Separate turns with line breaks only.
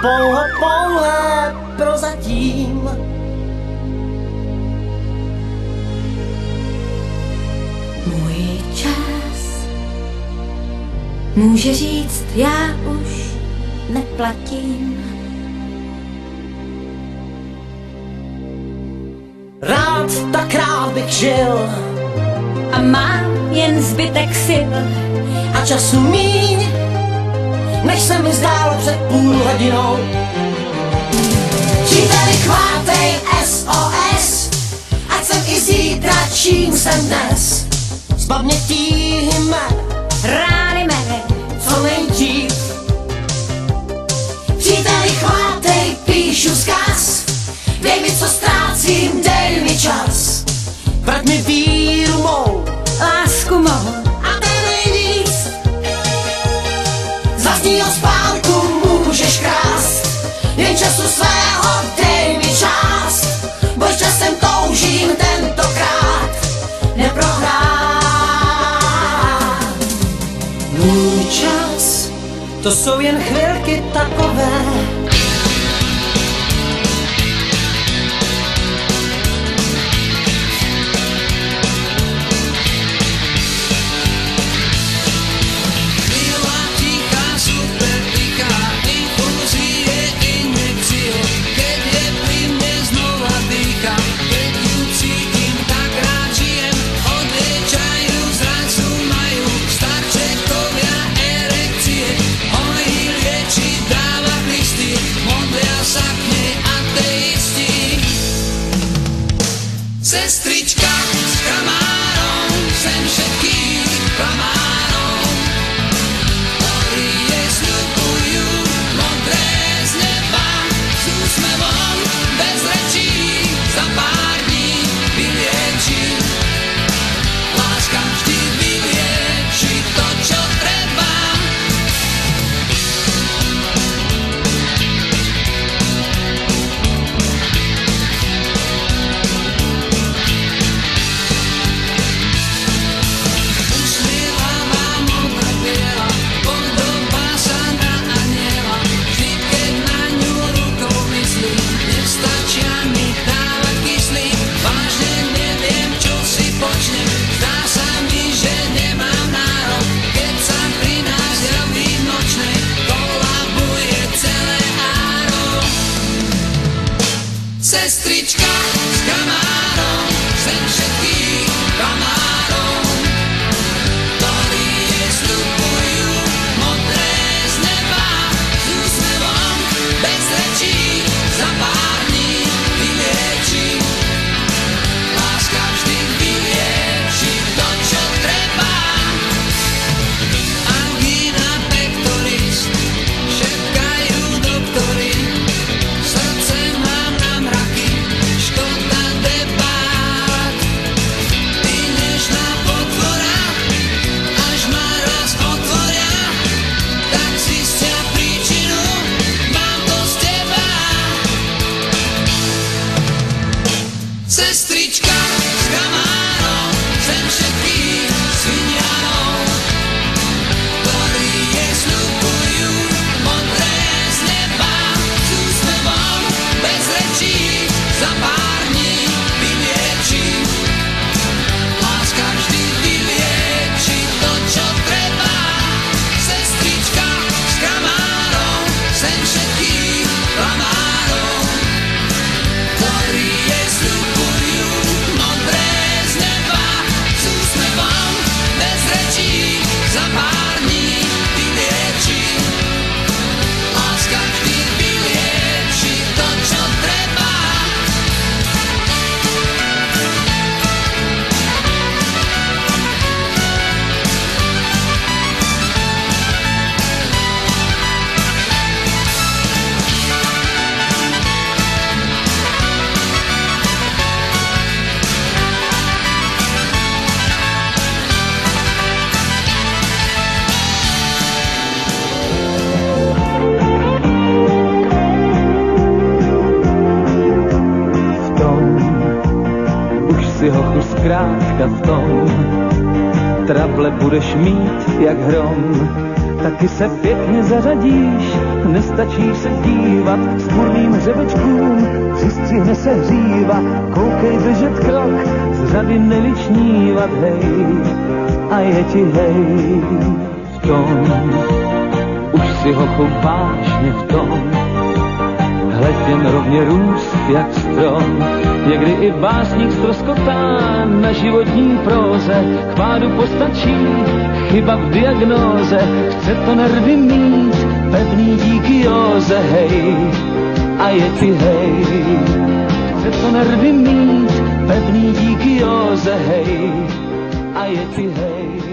pouhé prozatím.
Můj čas může říct, já už neplatím.
Rád tak rád bych žil
A mám jen zbytek sil
a času míň, než se mi zdálo před půl hodinou. Příteli, chvátej SOS, ať jsem i zítra, čím jsem dnes. Zbav mě tíhy mé,
rány mé,
co nejdřív. Příteli, chvátej, píšu vzkaz, dej mi, co ztrácím, dej mi čas. Vrať mi víru mou,
lásku mou
a ten nejvíc. Z vlastního spánku můžeš krást, jen času svého dej mi čas. Boj časem toužím tentokrát neprohrát. Můj čas, to jsou jen chvilky takové.
Sestrička s kamárom, sem všetkých klamárov, ktorí jej sľubujú modré z neba s úsmevom bez rečí, za pár dní vylieči. Láska vždy vylieči to, čo treba. Sestrička s kamárom, sem všetkých klamárov, ktorí jej sľubujú modré z neba s úsmevom bez rečí, za pár dní vylieči. Láska vždy vylieči to, čo treba. Angína, pectoris, šepkajú doktori, srdce mám na mraky, škoda debát. Ty nežná potvora, až ma raz otvoria, tak zistia príčinu, mám to z teba. Sestrička s kamárom, sem všetkých svinianov, ktorí jej sľubujú modré z neba s úsmevom bez rečí, za pár dní vylieči. Láska vždy vylieči to, čo treba. Sestrička s kamárom, sem všetkých klamárov, ktorí jej sľubujú modré z neba s úsmevom bez rečí, za pár dní vylieči. Láska vždy vylieči to, čo treba.
V tom, už si hochu zkrátka v tom, trable budeš mít jak hrom, taky se pěkně zařadíš, nestačí se dívat, s tvůrným hřebečkům přistřihne se hříva, koukej držet krok, z řady nevyčnívat, hej, a je ti hej v tom, už si hochu vážně v tom, hleď jen rovně růst jak strom, někdy i básník ztroskotá na životní próze, k pádu postačí chyba v diagnóze, chce to nervy mít, pevný díky józe, hej, a je ti hej, chce to nervy mít, pevný díky józe, hej, a je ti hej.